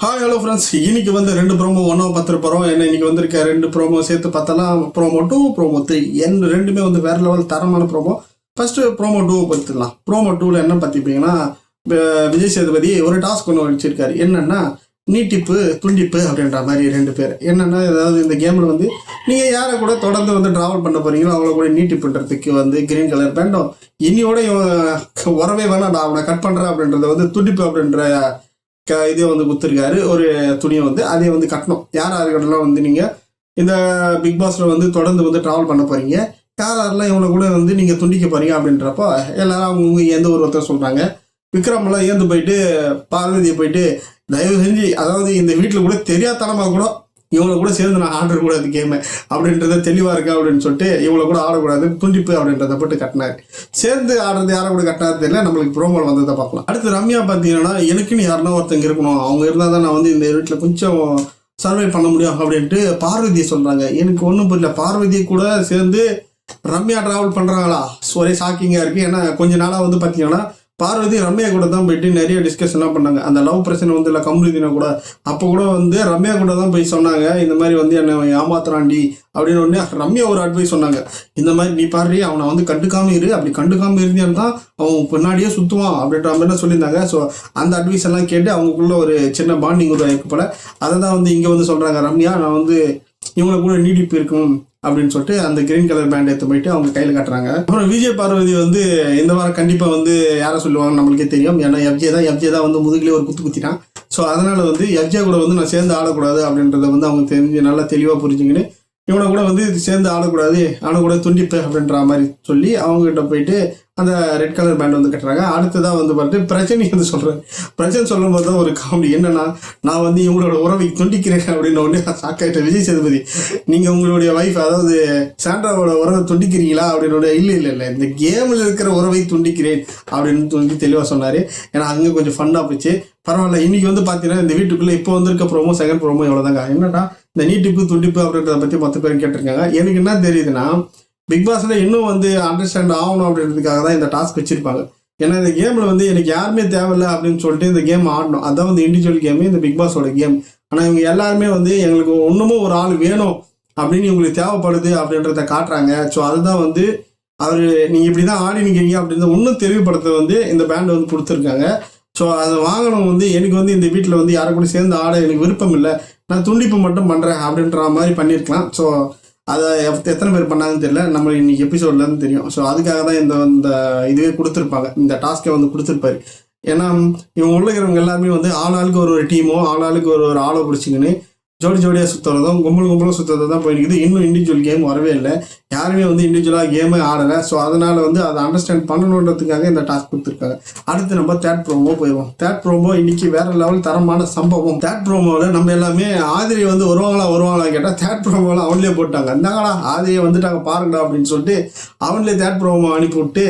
Hi hello friends, இன்னைக்கு வந்து 2 promo ஒன்றா பார்த்துட்டு போகிறோம். என்ன இன்னைக்கு வந்திருக்க 2 ப்ரோமோ சேர்த்து பார்த்தலாம். ப்ரோமோ 2, ப்ரோமோ 3 ரெண்டுமே வந்து வேற லெவல் தரமான ப்ரோமோ. ஃபர்ஸ்ட்டு ப்ரோமோ 2 பார்த்துக்கலாம். ப்ரோமோ 2ல் என்ன பார்த்திங்கன்னா, விஜய் சேதுபதி ஒரு டாஸ்க் ஒன்று வச்சிருக்காரு. என்னென்னா நீட்டிப்பு துண்டிப்பு அப்படின்ற மாதிரி 2 பேர். என்னென்னா, ஏதாவது இந்த கேமில் வந்து நீங்கள் யாரை கூட தொடர்ந்து வந்து ட்ராவல் பண்ண போகிறீங்களோ அவங்கள கூட நீட்டிப்புன்றதுக்கு வந்து கிரீன் கலர் பேண்டும் இன்னியோட உறவே வேணாம், நான் அவனை கட் பண்ணுறேன் அப்படின்றத வந்து துண்டிப்பு அப்படின்ற இதே வந்து கொடுத்துருக்காரு. ஒரு துணியை வந்து அதே வந்து கட்டணும். யார் யாருக்கெல்லாம் வந்து நீங்கள் இந்த பிக் பாஸில் வந்து தொடர்ந்து வந்து ட்ராவல் பண்ண போகிறீங்க, யாரெல்லாம் இவனை கூட வந்து நீங்கள் துண்டிக்க போகிறீங்க அப்படின்றப்போ எல்லாரும் அவங்க எந்த ஒரு ஒருத்தர் சொல்கிறாங்க. விக்ரமெல்லாம் ஏந்து போயிட்டு பார்வதியை போயிட்டு தயவு செஞ்சு, அதாவது இந்த வீட்டில் கூட தெரியாதனமாக கூட இவங்களை கூட சேர்ந்து நான் ஆடக்கூடாது கேமை அப்படின்றத தெளிவாக இருக்கா அப்படின்னு சொல்லிட்டு இவங்களை கூட ஆடக்கூடாது துண்டிப்பு அப்படின்றத போட்டு கட்டினாரு. சேர்ந்து ஆடுறது யாரை கூட கட்டினாரு தெரியல. நம்மளுக்கு ப்ரோமோவில் வந்ததை பார்க்கலாம். அடுத்து ரம்யா பார்த்தீங்கன்னா, எனக்குன்னு யாருன்னா ஒருத்தங்க இருக்கணும், அவங்க இருந்தால் தான் நான் வந்து இந்த வீட்டில் கொஞ்சம் சர்வை பண்ண முடியும் அப்படின்ட்டு பார்வதியை சொல்கிறாங்க. எனக்கு ஒன்றும் புரியல. பார்வதியை கூட சேர்ந்து ரம்யா ட்ராவல் பண்ணுறாங்களா? ஒரே ஷாக்கிங்காக இருக்குது. ஏன்னா கொஞ்ச நாளாக வந்து பார்த்தீங்கன்னா பார்வதி ரம்யா கூட தான் போயிட்டு நிறைய டிஸ்கஷன்லாம் பண்ணாங்க. அந்த லவ் பிரச்சனை வந்து இல்லை கம்ருதினா கூட, அப்போ கூட வந்து ரம்யா கூட தான் போய் சொன்னாங்க, இந்த மாதிரி வந்து என்னை ஏமாத்துறாண்டி அப்படின்னு. ஒன்று ரம்யா ஒரு அட்வைஸ் சொன்னாங்க, இந்த மாதிரி நீ பாரு அவனை வந்து கண்டுக்காமல் இரு, அப்படி கண்டுக்காமல் இருந்தேன்னு தான் அவன் பின்னாடியே சுற்றுவான் அப்படின்ற மாதிரிலாம் சொல்லியிருந்தாங்க. ஸோ அந்த அட்வைஸ் எல்லாம் கேட்டு அவங்களுக்குள்ள ஒரு சின்ன பாண்டிங் உருவாக்கு போல. அதை தான் வந்து இங்கே வந்து சொல்கிறாங்க, ரம்யா நான் வந்து இவங்களை கூட நீடிப்பு இருக்கும் அப்படின்னு சொல்லிட்டு அந்த கிரீன் கலர் பேண்ட் எடுத்து போயிட்டு அவங்க கையில் காட்டுறாங்க. அப்புறம் விஜய் பார்வதி வந்து இந்த வாரம் கண்டிப்பாக வந்து யாரை சொல்லுவாங்க நம்மளுக்கே தெரியும். ஏன்னா எஃப்ஜே தான் வந்து முதுகிலே ஒரு குத்திட்டான். ஸோ அதனால வந்து எஃப்ஜே கூட வந்து நான் சேர்ந்து ஆடக்கூடாது அப்படின்றத வந்து அவங்க தெரிஞ்சு நல்லா தெளிவாக புரிஞ்சுக்கின்னு இவனை கூட வந்து சேர்ந்து ஆடக்கூடாது, கூட துண்டிப்பு அப்படின்ற மாதிரி சொல்லி அவங்ககிட்ட போயிட்டு அந்த ரெட் கலர் பேண்ட் வந்து கட்டுறாங்க. அடுத்ததாக வந்து பார்த்துட்டு பிரச்சனை வந்து சொல்கிறேன். பிரச்சனை சொல்லும் போது தான் ஒரு காமெடி. என்னன்னா, நான் வந்து இவங்களோட உறவை துண்டிக்கிறேன் அப்படின்னு ஒன்று சாக்காயிட்ட விஜய் சேதுபதி, நீங்கள் உங்களுடைய ஒய்ஃப் அதாவது சாண்ட்ராவோட உறவை துண்டிக்கிறீங்களா அப்படின்னு. இல்லை இந்த கேமில் இருக்கிற உறவை துண்டிக்கிறேன் அப்படின்னு சொல்லி தெளிவாக சொன்னார். ஏன்னா அங்கே கொஞ்சம் ஃபன்னாக போச்சு. பரவாயில்ல. இன்னைக்கு வந்து பார்த்தீங்கன்னா இந்த வீட்டுக்குள்ளே இப்போ வந்திருக்க ப்ரோமோ செகண்ட் ப்ரோமோ எவ்வளோதாங்க. என்னன்னா இந்த நீட்டிப்பு துண்டிப்பு அப்படின்றத பற்றி 10 பேர் கேட்டிருக்காங்க. எனக்கு என்ன தெரியுதுன்னா, பிக் பாஸில் இன்னும் வந்து அண்டர்ஸ்டாண்ட் ஆகணும் அப்படின்றதுக்காக தான் இந்த டாஸ்க் வச்சுருப்பாங்க. ஏன்னா இந்த கேமில் வந்து எனக்கு யாருமே தேவையில்லை அப்படின்னு சொல்லிட்டு இந்த கேம் ஆடணும். அதான் வந்து இண்டிவிஜுவல் கேமு, இந்த பிக் பாஸோட கேம். ஆனால் இவங்க எல்லாருமே வந்து எங்களுக்கு ஒன்றுமும் ஒரு ஆள் வேணும் அப்படின்னு இவங்களுக்கு தேவைப்படுது அப்படின்றத காட்டுறாங்க. ஸோ அதுதான் வந்து அவர் நீங்கள் இப்படி தான் ஆடி நிற்கிறீங்க அப்படின்றத இன்னும் தெளிவுபடுத்த வந்து இந்த பேண்ட் வந்து கொடுத்துருக்காங்க. ஸோ அதை வாங்கணும் வந்து எனக்கு வந்து இந்த வீட்டில் வந்து யாரை கூட சேர்ந்து ஆட எனக்கு விருப்பம் இல்லை, நான் துண்டிப்பு மட்டும் பண்ணுறேன் அப்படின்ற மாதிரி பண்ணியிருக்கலாம். ஸோ அதை எத்தனை பேர் பண்ணாங்கன்னு தெரியல, நம்ம இன்னைக்கு எபிசோட்லேருந்து தெரியும். ஸோ அதுக்காக தான் இந்த இதுவே கொடுத்துருப்பாங்க, இந்த டாஸ்க்கை வந்து கொடுத்துருப்பாரு. ஏன்னா இவங்க உள்ள இருக்கிறவங்க எல்லாருமே வந்து ஆளாளுக்கு ஒரு டீமோ ஆளாளுக்கு ஒரு ஆளை பிடிச்சிங்கன்னு ஜோடியாக சுற்றுறதும் கும்பலும் சுற்றுறது தான் போயிருக்குது. இன்னும் இண்டிவிஜுவல் கேம் வரவே இல்லை. யாருமே வந்து இண்டிவிஜுவலாக கேமே ஆடலை. ஸோ அதனால் வந்து அதை அண்டர்ஸ்டாண்ட் பண்ணணுன்றதுக்காக இந்த டாஸ்க் கொடுத்துருக்காங்க. அடுத்து நம்ம தேர்ட் ப்ரோமோ போயிடுவோம். தேர்ட் ப்ரோமோ இன்னைக்கு வேற லெவல் தரமான சம்பவம். தேர்ட் ப்ரோமோவில் நம்ம எல்லாமே ஆதிரி வந்து வருவாங்களா கேட்டால் தேர்ட் ப்ரோமோவில் அவங்களே போட்டாங்க. இந்தாங்களா ஆதிரியை வந்துட்டாங்க பாருங்கடா அப்படின்னு சொல்லிட்டு அவங்களே தேர்ட் ப்ரோமோ அனுப்பிவிட்டு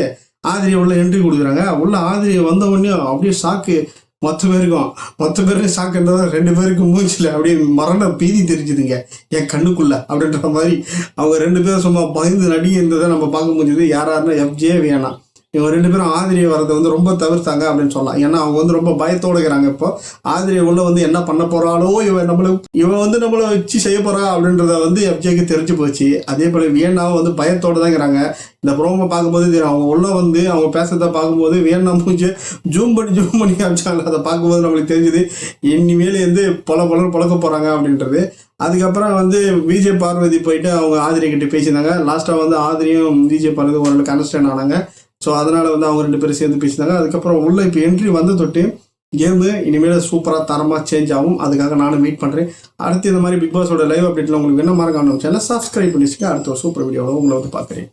ஆதிரியை உள்ள என்ட்ரி கொடுக்குறாங்க. உள்ள ஆதிரியை வந்த உடனே அப்படியே ஷாக்கு. மொத்த பேருக்கும் ஷாக் இருந்தது. 2 பேருக்கு மூச்சில் அப்படியே மரண பீதி தெரிஞ்சுதுங்க என் கண்ணுக்குள்ள அப்படின்ற மாதிரி. அவங்க 2 பேரும் சும்மா பயந்து நடிகை இருந்ததை நம்ம பார்க்க முடியுது. யாருன்னா எஃப்ஜே வேணாம், இவங்க 2 பேரும் ஆதிரியை வரதை வந்து ரொம்ப தவிர்த்தாங்க அப்படின்னு சொல்லலாம். ஏன்னா அவங்க வந்து ரொம்ப பயத்தோடு இருக்கிறாங்க. இப்போ ஆதிரியை உள்ள வந்து என்ன பண்ண போகிறாளோ, இவன் வந்து நம்மளை வச்சு செய்ய போகிறா அப்படின்றத வந்து எஃப்ஜேக்கு தெரிஞ்சு போச்சு. அதே போல் வியன்னாவும் வந்து பயத்தோடு தான் இருக்கிறாங்க. இந்த ப்ரோமோ பார்க்கும்போது தெரியும், அவங்க உள்ள வந்து அவங்க பேசுறதை பார்க்கும்போது வியன்னா மூச்சு ஜூம் பண்ணி காமிச்சாங்க. அதை பார்க்கும்போது நம்மளுக்கு தெரிஞ்சுது இனிமேல் வந்து பொழக்க போகிறாங்க அப்படின்றது. அதுக்கப்புறம் வந்து விஜய் பார்வதி போயிட்டு அவங்க ஆதிரியை கிட்ட பேசியிருந்தாங்க. லாஸ்ட்டாக வந்து ஆதிரியும் விஜய் பார்வதி ஓரளவுக்கு அண்டர்ஸ்டாண்ட் ஆனாங்க. ஸோ அதனால் வந்து அவங்க 2 பேரும் சேர்ந்து பேசினாங்க. அதுக்கப்புறம் உள்ள இப்போ என்ட்ரி வந்து தொட்டு கேமு இனிமேல் சூப்பராக தரமாக சேஞ்ச் ஆகும். அதுக்காக நானும் வெயிட் பண்ணுறேன். அடுத்து இந்த மாதிரி பிக் பாஸோட லைவ் அப்டேட்டில் உங்களுக்கு என்ன மாதிரி காணும் சேனல் சப்ஸ்கிரைப் பண்ணி வச்சுக்க. அடுத்த ஒரு சூப்பர் வீடியோவில் உங்களை வந்து பார்க்குறேன்.